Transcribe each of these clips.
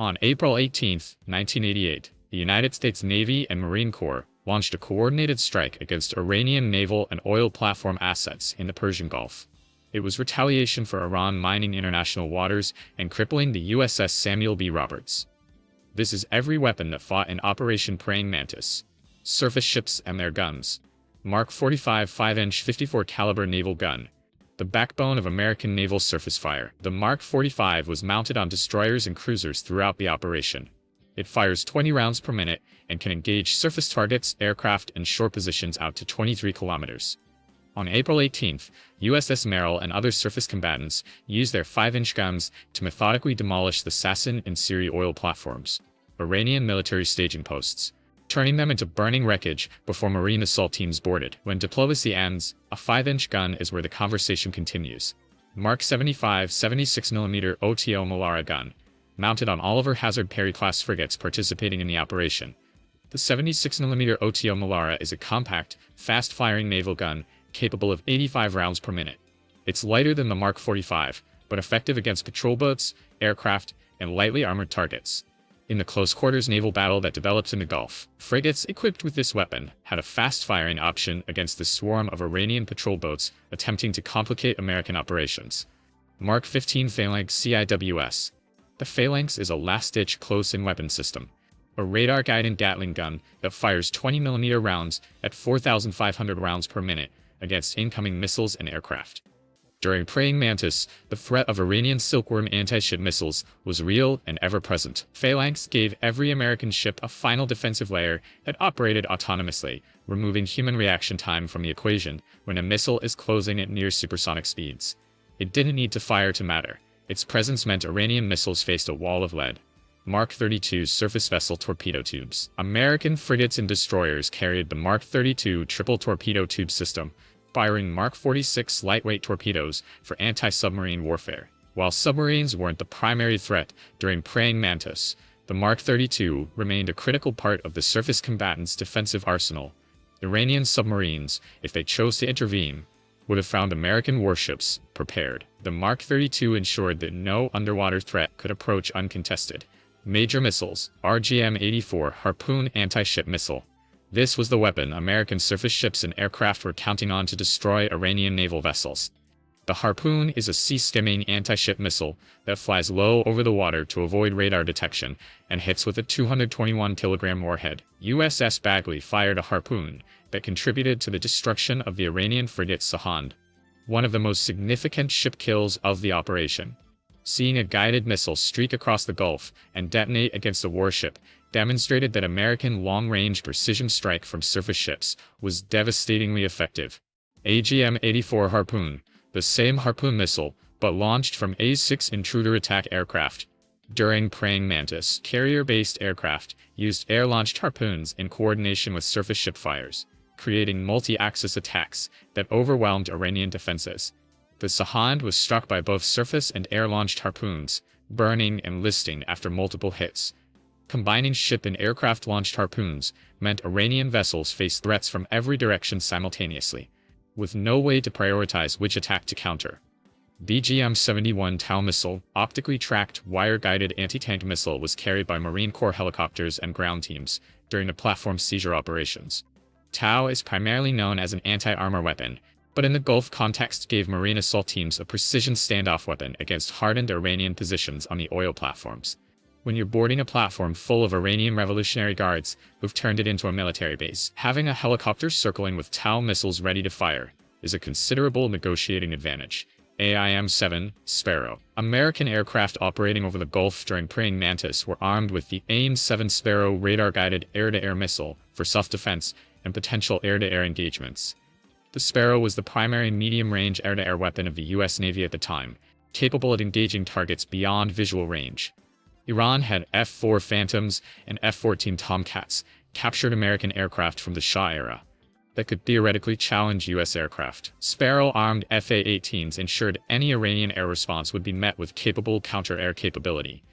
On April 18, 1988, the United States Navy and Marine Corps launched a coordinated strike against Iranian naval and oil platform assets in the Persian Gulf. It was retaliation for Iran mining international waters and crippling the USS Samuel B. Roberts. This is every weapon that fought in Operation Praying Mantis. Surface ships and their guns. Mark 45 5-inch 54 caliber naval gun. The backbone of American naval surface fire. The Mark 45 was mounted on destroyers and cruisers throughout the operation. It fires 20 rounds per minute and can engage surface targets, aircraft, and shore positions out to 23 kilometers. On April 18th, USS Merrill and other surface combatants used their 5-inch guns to methodically demolish the Sasin and Siri oil platforms, Iranian military staging posts, turning them into burning wreckage before Marine assault teams boarded. When diplomacy ends, a 5-inch gun is where the conversation continues. Mark 75 76mm OTO Melara gun, mounted on Oliver Hazard Perry-class frigates participating in the operation. The 76mm OTO Melara is a compact, fast-firing naval gun capable of 85 rounds per minute. It's lighter than the Mark 45, but effective against patrol boats, aircraft, and lightly armored targets. In the close-quarters naval battle that developed in the Gulf, frigates equipped with this weapon had a fast-firing option against the swarm of Iranian patrol boats attempting to complicate American operations. Mark 15 Phalanx CIWS. The Phalanx is a last-ditch close-in weapon system, a radar-guided Gatling gun that fires 20mm rounds at 4,500 rounds per minute against incoming missiles and aircraft. During Praying Mantis, the threat of Iranian Silkworm anti-ship missiles was real and ever-present. Phalanx gave every American ship a final defensive layer that operated autonomously, removing human reaction time from the equation when a missile is closing at near supersonic speeds. It didn't need to fire to matter. Its presence meant Iranian missiles faced a wall of lead. Mark 32 surface vessel torpedo tubes. American frigates and destroyers carried the Mark 32 triple torpedo tube system, firing Mark 46 lightweight torpedoes for anti-submarine warfare. While submarines weren't the primary threat during Praying Mantis, the Mark 32 remained a critical part of the surface combatants' defensive arsenal. Iranian submarines, if they chose to intervene, would have found American warships prepared. The Mark 32 ensured that no underwater threat could approach uncontested. Major missiles, RGM-84 Harpoon anti-ship missile. This was the weapon American surface ships and aircraft were counting on to destroy Iranian naval vessels. The Harpoon is a sea-skimming anti-ship missile that flies low over the water to avoid radar detection and hits with a 221-kilogram warhead. USS Bagley fired a Harpoon that contributed to the destruction of the Iranian frigate Sahand, one of the most significant ship kills of the operation. Seeing a guided missile streak across the Gulf and detonate against a warship demonstrated that American long-range precision strike from surface ships was devastatingly effective. AGM-84 Harpoon, the same Harpoon missile, but launched from A-6 Intruder attack aircraft. During Praying Mantis, carrier-based aircraft used air-launched Harpoons in coordination with surface ship fires, creating multi-axis attacks that overwhelmed Iranian defenses. The Sahand was struck by both surface and air-launched Harpoons, burning and listing after multiple hits. Combining ship and aircraft-launched Harpoons meant Iranian vessels faced threats from every direction simultaneously, with no way to prioritize which attack to counter. BGM-71 Tau missile, optically tracked, wire-guided anti-tank missile, was carried by Marine Corps helicopters and ground teams during the platform seizure operations. Tau is primarily known as an anti-armor weapon, but in the Gulf context gave Marine assault teams a precision standoff weapon against hardened Iranian positions on the oil platforms. When you're boarding a platform full of Iranian Revolutionary Guards who've turned it into a military base, having a helicopter circling with Tau missiles ready to fire is a considerable negotiating advantage. AIM-7 Sparrow. American aircraft operating over the Gulf during Praying Mantis were armed with the AIM-7 Sparrow radar-guided air-to-air missile for self-defense and potential air-to-air engagements. The Sparrow was the primary medium-range air-to-air weapon of the U.S. Navy at the time, capable of engaging targets beyond visual range. Iran had F-4 Phantoms and F-14 Tomcats, captured American aircraft from the Shah era, that could theoretically challenge U.S. aircraft. Sparrow-armed F-A-18s ensured any Iranian air response would be met with capable counter-air capability.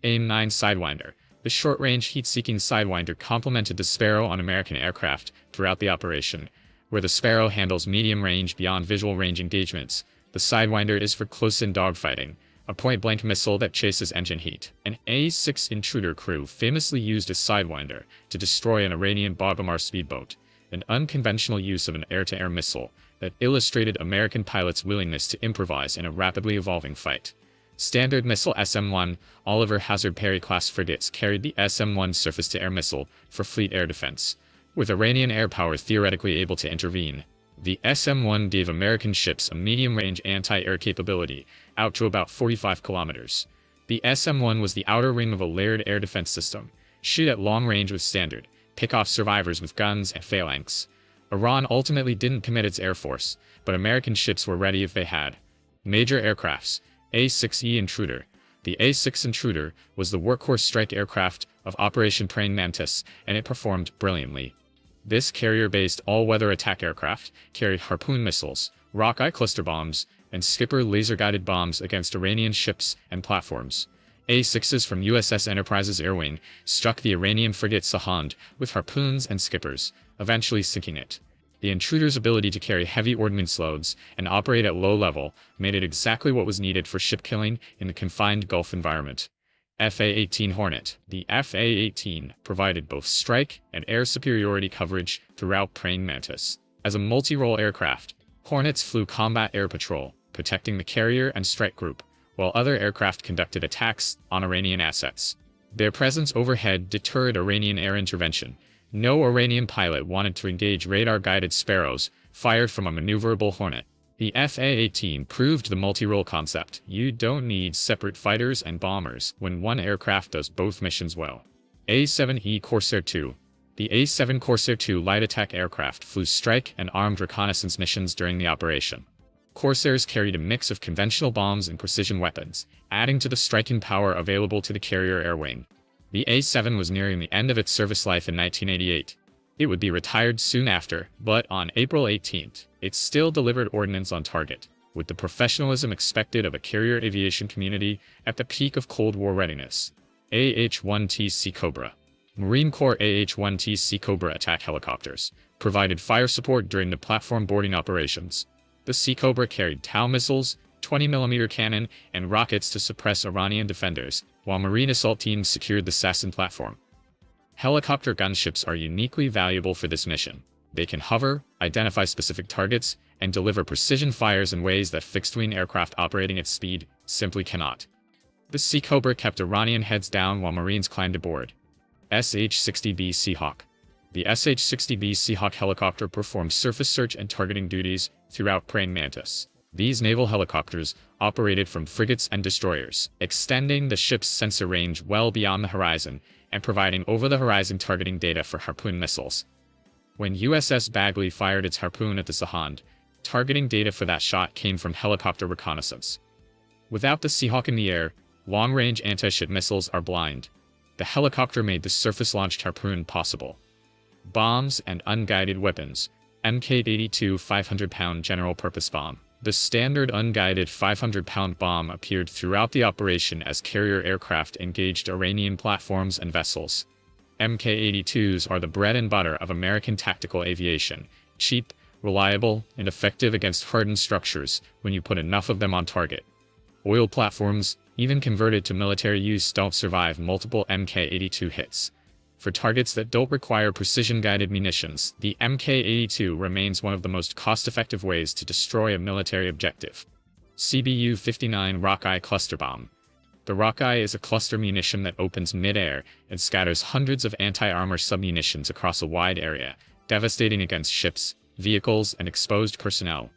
AIM-9 Sidewinder. The short-range heat-seeking Sidewinder complemented the Sparrow on American aircraft throughout the operation. Where the Sparrow handles medium-range beyond visual range engagements, the Sidewinder is for close-in dogfighting, a point-blank missile that chases engine heat. An A-6 Intruder crew famously used a Sidewinder to destroy an Iranian Boghammar speedboat, an unconventional use of an air-to-air missile that illustrated American pilots' willingness to improvise in a rapidly evolving fight. Standard missile SM-1 Oliver Hazard Perry-class frigates carried the SM-1 surface-to-air missile for fleet air defense, with Iranian air power theoretically able to intervene. The SM-1 gave American ships a medium-range anti-air capability out to about 45 kilometers. The SM-1 was the outer ring of a layered air defense system, shoot at long range with Standard, pick off survivors with guns and phalanx. Iran ultimately didn't commit its air force, but American ships were ready if they had. Major aircrafts. A-6E Intruder. The A-6 Intruder was the workhorse strike aircraft of Operation Praying Mantis, and it performed brilliantly. This carrier-based all-weather attack aircraft carried Harpoon missiles, Rockeye cluster bombs, and Skipper laser-guided bombs against Iranian ships and platforms. A-6s from USS Enterprise's air wing struck the Iranian frigate Sahand with harpoons and skippers, eventually sinking it. The Intruder's ability to carry heavy ordnance loads and operate at low level made it exactly what was needed for ship killing in a confined Gulf environment. FA-18 Hornet. The FA-18 provided both strike and air superiority coverage throughout Praying Mantis. As a multi-role aircraft, Hornets flew combat air patrol, protecting the carrier and strike group, while other aircraft conducted attacks on Iranian assets. Their presence overhead deterred Iranian air intervention. No Iranian pilot wanted to engage radar-guided Sparrows fired from a maneuverable Hornet. The FA-18 proved the multi-role concept. You don't need separate fighters and bombers when one aircraft does both missions well. A-7E Corsair II. The A-7 Corsair II light attack aircraft flew strike and armed reconnaissance missions during the operation. Corsairs carried a mix of conventional bombs and precision weapons, adding to the striking power available to the carrier air wing. The A-7 was nearing the end of its service life in 1988. It would be retired soon after, but on April 18th, it still delivered ordnance on target, with the professionalism expected of a carrier aviation community at the peak of Cold War readiness. AH-1T SeaCobra. Marine Corps AH-1T SeaCobra attack helicopters provided fire support during the platform boarding operations. The SeaCobra carried TOW missiles, 20mm cannon, and rockets to suppress Iranian defenders, while Marine assault teams secured the Sasson platform. Helicopter gunships are uniquely valuable for this mission. They can hover, identify specific targets, and deliver precision fires in ways that fixed-wing aircraft operating at speed simply cannot. The SeaCobra kept Iranian heads down while Marines climbed aboard. SH-60B Seahawk. The SH-60B Seahawk helicopter performed surface search and targeting duties throughout Praying Mantis. These naval helicopters operated from frigates and destroyers, extending the ship's sensor range well beyond the horizon and providing over-the-horizon targeting data for Harpoon missiles. When USS Bagley fired its Harpoon at the Sahand, targeting data for that shot came from helicopter reconnaissance. Without the Seahawk in the air, long-range anti-ship missiles are blind. The helicopter made the surface-launched Harpoon possible. Bombs and unguided weapons. Mk-82 500-pound general-purpose bomb. The standard unguided 500-pound bomb appeared throughout the operation as carrier aircraft engaged Iranian platforms and vessels. Mk-82s are the bread and butter of American tactical aviation, cheap, reliable, and effective against hardened structures when you put enough of them on target. Oil platforms, even converted to military use, don't survive multiple Mk-82 hits. For targets that don't require precision-guided munitions, the Mk-82 remains one of the most cost-effective ways to destroy a military objective. CBU-59 Rockeye Cluster Bomb. The Rockeye is a cluster munition that opens mid-air and scatters hundreds of anti-armor submunitions across a wide area, devastating against ships, vehicles, and exposed personnel.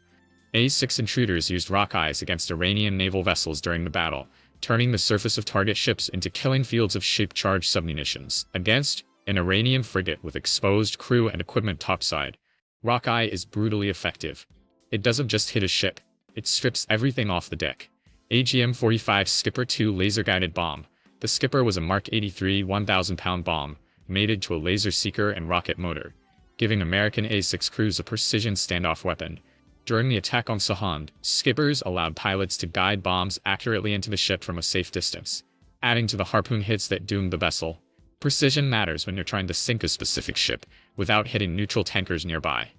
A-6 Intruders used Rockeyes against Iranian naval vessels during the battle, turning the surface of target ships into killing fields of shape-charged submunitions. Against an Iranian frigate with exposed crew and equipment topside, Rockeye is brutally effective. It doesn't just hit a ship, it strips everything off the deck. AGM-45 Skipper II laser-guided bomb. The Skipper was a Mark 83 1,000-pound bomb, mated to a laser seeker and rocket motor, giving American A-6 crews a precision standoff weapon. During the attack on Sahand, Skippers allowed pilots to guide bombs accurately into the ship from a safe distance, adding to the Harpoon hits that doomed the vessel. Precision matters when you're trying to sink a specific ship without hitting neutral tankers nearby.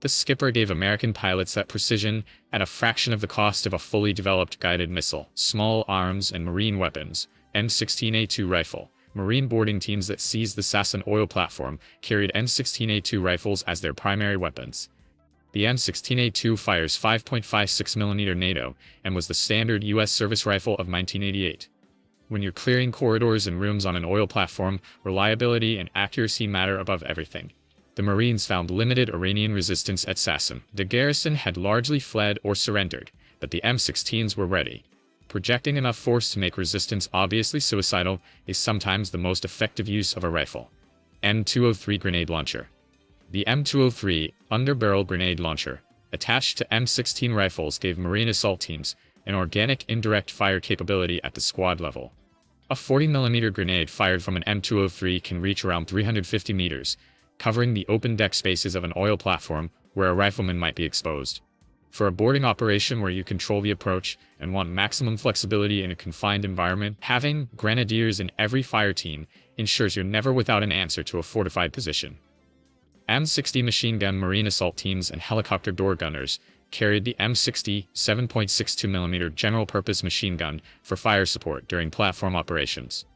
The skipper gave American pilots that precision at a fraction of the cost of a fully developed guided missile, small arms, and marine weapons. M16A2 rifle. Marine boarding teams that seized the Sasson oil platform carried M16A2 rifles as their primary weapons. The M16A2 fires 5.56mm NATO and was the standard U.S. service rifle of 1988. When you're clearing corridors and rooms on an oil platform, reliability and accuracy matter above everything. The Marines found limited Iranian resistance at Sasson. The garrison had largely fled or surrendered, but the M16s were ready. Projecting enough force to make resistance obviously suicidal is sometimes the most effective use of a rifle. M203 grenade launcher. The M203 underbarrel grenade launcher, attached to M16 rifles, gave Marine assault teams an organic indirect fire capability at the squad level. A 40mm grenade fired from an M203 can reach around 350 meters, covering the open deck spaces of an oil platform where a rifleman might be exposed. For a boarding operation where you control the approach and want maximum flexibility in a confined environment, having grenadiers in every fire team ensures you're never without an answer to a fortified position. M60 machine gun marine assault teams and helicopter door gunners carried the M60 7.62mm general-purpose machine gun for fire support during platform operations.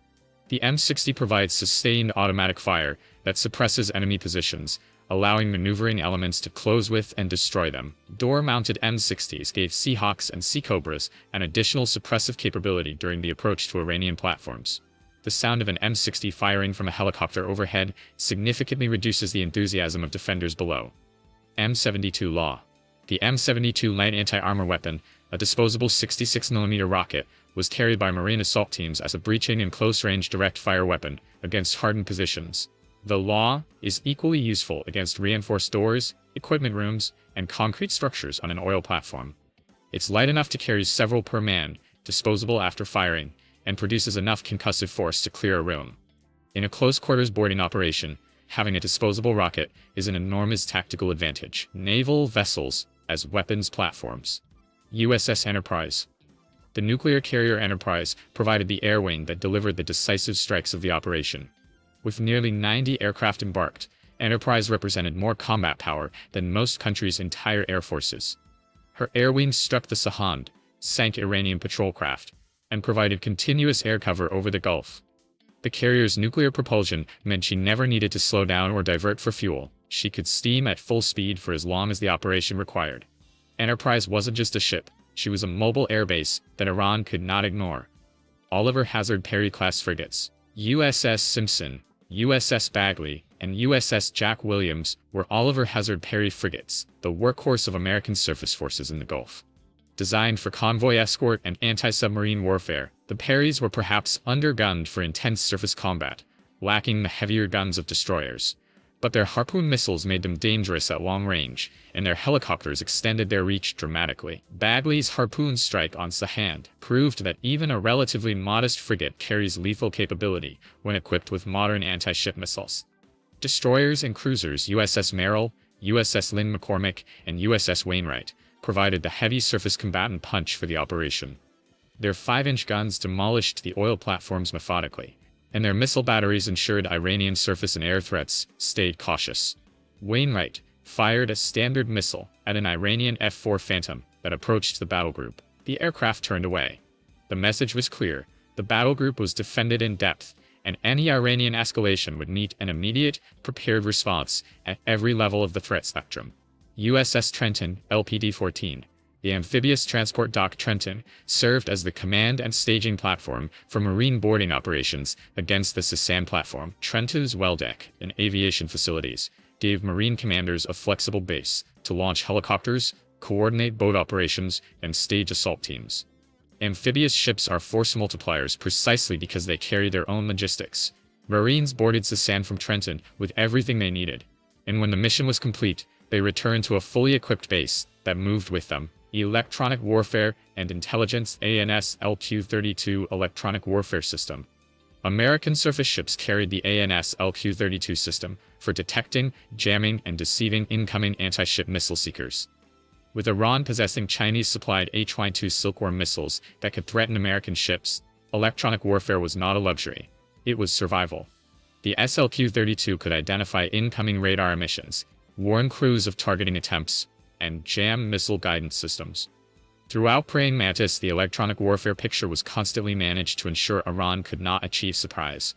The M60 provides sustained automatic fire that suppresses enemy positions, allowing maneuvering elements to close with and destroy them. Door-mounted M60s gave Seahawks and SeaCobras an additional suppressive capability during the approach to Iranian platforms. The sound of an M60 firing from a helicopter overhead significantly reduces the enthusiasm of defenders below. M72 Law. The M72 light anti-armor weapon, a disposable 66mm rocket, was carried by Marine assault teams as a breaching and close-range direct-fire weapon against hardened positions. The Law is equally useful against reinforced doors, equipment rooms, and concrete structures on an oil platform. It's light enough to carry several per man, disposable after firing, and produces enough concussive force to clear a room. In a close-quarters boarding operation, having a disposable rocket is an enormous tactical advantage. Naval vessels as weapons platforms. USS Enterprise. The nuclear carrier Enterprise provided the air wing that delivered the decisive strikes of the operation. With nearly 90 aircraft embarked, Enterprise represented more combat power than most countries' entire air forces. Her air wing struck the Sahand, sank Iranian patrol craft, and provided continuous air cover over the Gulf. The carrier's nuclear propulsion meant she never needed to slow down or divert for fuel. She could steam at full speed for as long as the operation required. Enterprise wasn't just a ship, she was a mobile airbase that Iran could not ignore. Oliver Hazard Perry-class frigates, USS Simpson, USS Bagley, and USS Jack Williams were Oliver Hazard Perry frigates, the workhorse of American surface forces in the Gulf. Designed for convoy escort and anti-submarine warfare, the Perrys were perhaps undergunned for intense surface combat, lacking the heavier guns of destroyers. But their Harpoon missiles made them dangerous at long range, and their helicopters extended their reach dramatically. Bagley's Harpoon strike on Sahand proved that even a relatively modest frigate carries lethal capability when equipped with modern anti-ship missiles. Destroyers and cruisers USS Merrill, USS Lynn McCormick, and USS Wainwright provided the heavy surface combatant punch for the operation. Their 5-inch guns demolished the oil platforms methodically, and their missile batteries ensured Iranian surface and air threats stayed cautious. Wainwright fired a standard missile at an Iranian F-4 Phantom that approached the battle group. The aircraft turned away. The message was clear: the battle group was defended in depth, and any Iranian escalation would meet an immediate, prepared response at every level of the threat spectrum. USS Trenton, LPD-14. The amphibious transport dock Trenton served as the command and staging platform for marine boarding operations against the Sassan platform. Trenton's well deck and aviation facilities gave marine commanders a flexible base to launch helicopters, coordinate boat operations, and stage assault teams. Amphibious ships are force multipliers precisely because they carry their own logistics. Marines boarded Sassan from Trenton with everything they needed, and when the mission was complete, they returned to a fully equipped base that moved with them. Electronic warfare and intelligence. ANS LQ-32 electronic warfare system. American surface ships carried the ANS LQ-32 system for detecting, jamming, and deceiving incoming anti-ship missile seekers. With Iran possessing Chinese-supplied AH-1T Silkworm missiles that could threaten American ships, electronic warfare was not a luxury. It was survival. The SLQ-32 could identify incoming radar emissions, warn crews of targeting attempts, and jam missile guidance systems. Throughout Praying Mantis, the electronic warfare picture was constantly managed to ensure Iran could not achieve surprise.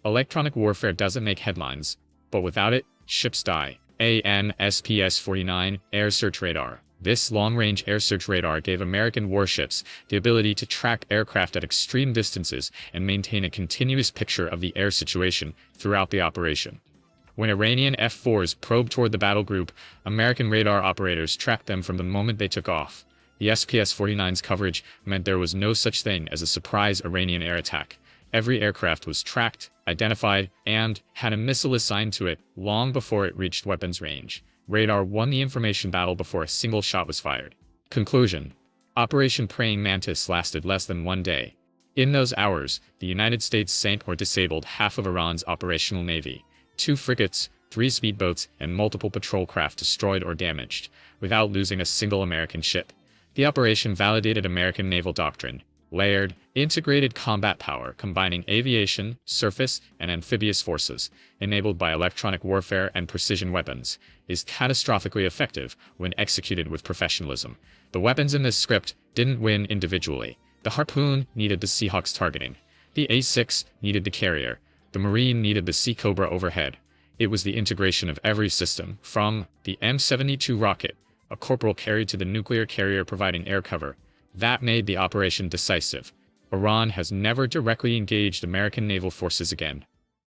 Electronic warfare doesn't make headlines, but without it, ships die. AN/SPS-49 Air Search Radar. This long-range air search radar gave American warships the ability to track aircraft at extreme distances and maintain a continuous picture of the air situation throughout the operation. When Iranian F-4s probed toward the battle group, American radar operators tracked them from the moment they took off. The SPS-49's coverage meant there was no such thing as a surprise Iranian air attack. Every aircraft was tracked, identified, and had a missile assigned to it long before it reached weapons range. Radar won the information battle before a single shot was fired. Conclusion: Operation Praying Mantis lasted less than 1 day. In those hours, the United States sank or disabled half of Iran's operational navy. 2 frigates, 3 speedboats, and multiple patrol craft destroyed or damaged, without losing a single American ship. The operation validated American naval doctrine. Layered, integrated combat power combining aviation, surface, and amphibious forces, enabled by electronic warfare and precision weapons, is catastrophically effective when executed with professionalism. The weapons in this script didn't win individually. The Harpoon needed the Seahawk's targeting. The A6 needed the carrier. The Marine needed the SeaCobra overhead. It was the integration of every system, from the M72 rocket, a corporal carried, to the nuclear carrier providing air cover, that made the operation decisive. Iran has never directly engaged American naval forces again.